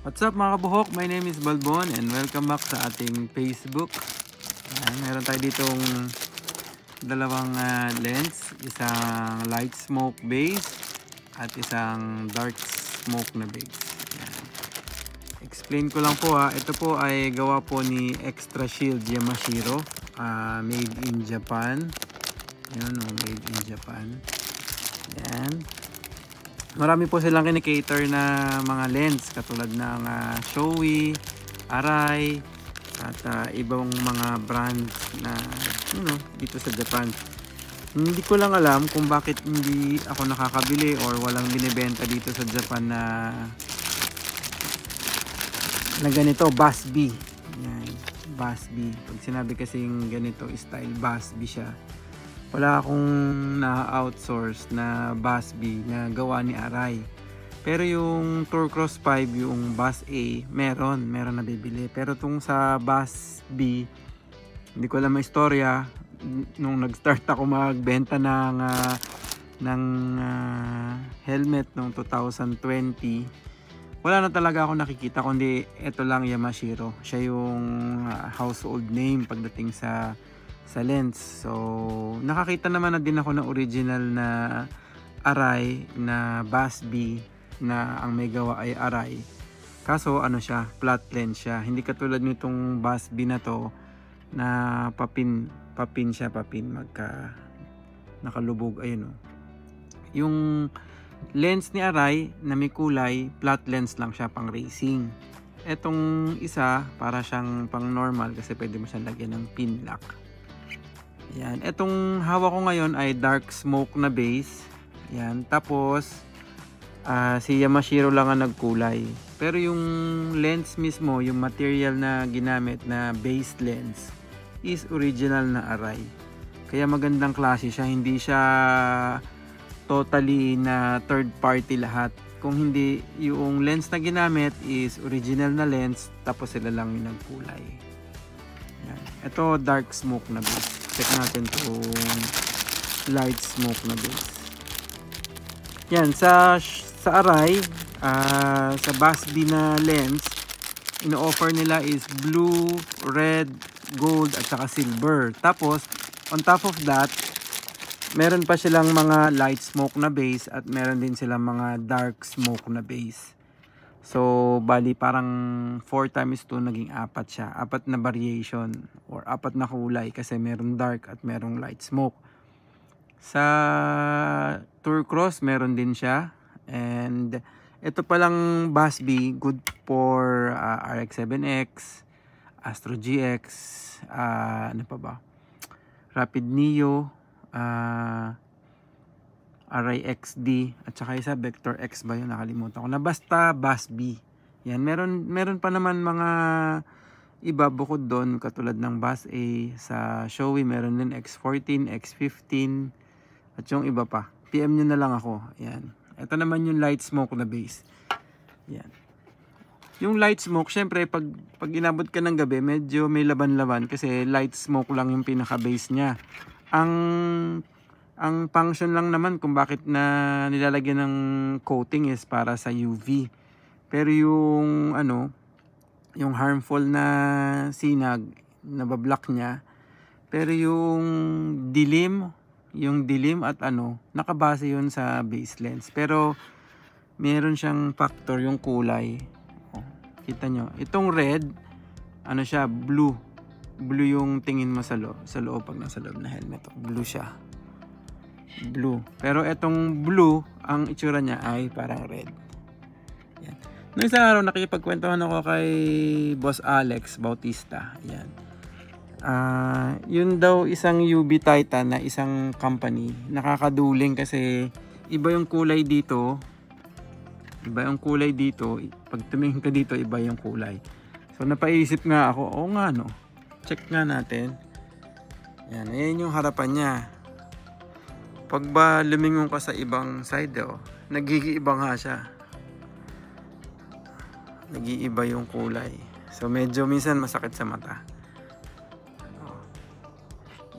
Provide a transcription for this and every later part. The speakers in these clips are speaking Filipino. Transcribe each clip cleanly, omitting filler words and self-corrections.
What's up mga kabuhok? My name is Balbon and welcome back sa ating Facebook. Meron tayo ditong dalawang lens, isang light smoke base at isang dark smoke na base. Ayan. Explain ko lang po ito po ay gawa po ni Extra Shield Yamashiro, made in Japan. Ayan, made in Japan. Ayan. Marami po silang kinikater na mga lens katulad ng Shoei, Arai at ibang mga brands na dito sa Japan. Hindi ko lang alam kung bakit hindi ako nakakabili or walang binibenta dito sa Japan na ganito, Bass B. Yan, Bass B. Pag sinabi kasing ganito style, Bass B siya. Wala akong na-outsource na Bass B na gawa ni Arai. Pero yung Tourcross 5, yung Bass A, meron nabibili. Pero tong sa Bass B, hindi ko alam ang istorya. Nung nag-start ako magbenta ng helmet noong 2020, wala na talaga ako nakikita kundi ito lang, Yamashiro. Siya yung household name pagdating sa lens. So nakakita naman na din ako ng original na Arai na Bass B na ang may gawa ay Arai. Kaso siya, flat lens siya. Hindi katulad nitong Bass B na to na papin siya, nakalubog. Ayun yung lens ni Arai na may kulay, flat lens lang siya, pang racing. Etong isa para siyang pang normal kasi pwede mo siyang lagyan ng pin lock. Yan, etong hawak ko ngayon ay dark smoke na base. Yan, tapos si Yamashiro lang ang nagkulay. Pero yung lens mismo, yung material na ginamit na base lens is original na Arai. Kaya magandang klase siya, hindi siya totally na third party lahat. Kung hindi, yung lens na ginamit is original na lens, tapos sila lang yung nagkulay. Yan. Ito dark smoke na base. Check natin itong light smoke na base. Yan, sa Arai, sa Bass B na lens, ino-offer nila is blue, red, gold at saka silver. Tapos on top of that, meron pa silang mga light smoke na base at meron din silang mga dark smoke na base. So bali parang 4x2, naging 4 siya. 4 na variation or 4 na kulay kasi meron dark at merong light smoke. Sa Tourcross meron din siya. And ito palang Bass B, good for RX-7X, Astro GX, ano pa ba? Rapid Neo, Arai XD at saka isa Vector X ba yun, nakalimutan ko na, basta Bass B. Yan, meron pa naman mga iba bukod doon katulad ng Bass A. Sa Shoei meron din X14, X15 at yung iba pa. PM nyo na lang ako. Yan, ito naman yung light smoke na base. Yan, yung light smoke, syempre pag inabot ka ng gabi medyo may laban-laban kasi light smoke lang yung pinaka base niya. Ang function lang naman kung bakit na nilalagyan ng coating is para sa UV. Pero yung yung harmful na sinag, nabablock niya. Pero yung dilim at nakabase yun sa base lens. Pero meron siyang factor yung kulay. Kita nyo, itong red, siya, blue. Blue yung tingin mo sa loob pag nasa loob na helmet. Blue siya. Blue. Pero etong blue, ang itsura niya ay parang red. Yan. Noong isang araw, nakikipagkwentuhan ako kay Boss Alex Bautista. Yan. Yun daw isang UV Titan na isang company. Nakakaduling kasi iba yung kulay dito. Pag tumingin ka dito, iba yung kulay. So napaisip nga ako, check nga natin. Yan, ayan yung harapan niya. Pag ba lumingon ka sa ibang side, nag-iiba nga siya. Nag-iiba yung kulay. So medyo minsan masakit sa mata.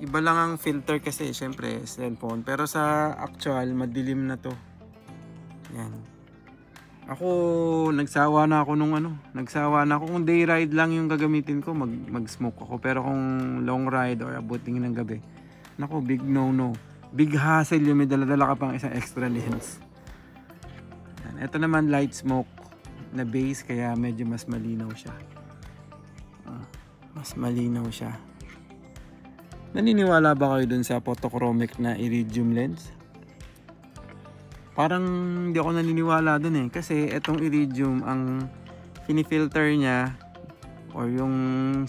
Iba lang ang filter kasi, syempre, cellphone. Pero sa actual, madilim na to. Yan. Ako, nagsawa na ako kung day ride lang yung gagamitin ko, mag-smoke ako. Pero kung long ride or abuting ng gabi, naku, big no. Big hassle yung may dala-dala ka pang isang extra lens. Ito naman light smoke na base, kaya medyo mas malinaw siya. Naniniwala ba kayo dun sa photochromic na iridium lens? Parang hindi ako naniniwala dun eh. Kasi itong iridium, ang finifilter niya or yung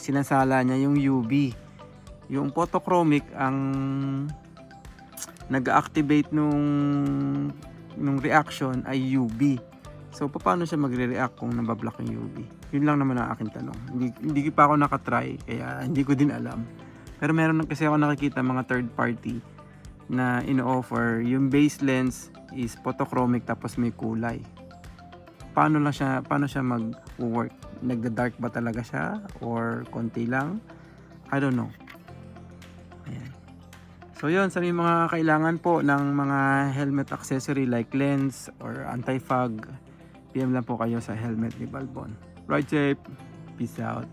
sinasala niya yung UV. Yung photochromic ang nag-activate nung reaction ay UV. So paano siya magre-react kung nabablock yung UV? Yun lang naman ang aking tanong. Hindi pa ako nakatry, kaya hindi ko din alam. Pero meron kasi ako nakikita mga third party na ino-offer yung base lens is photochromic tapos may kulay. Paano siya mag-work? Nagda-dark ba talaga siya or konti lang? I don't know. Ayan. So yun, sa may mga kailangan po ng mga helmet accessory like lens or anti-fog, PM lang po kayo sa helmet ni Balbon. Ride safe. Peace out.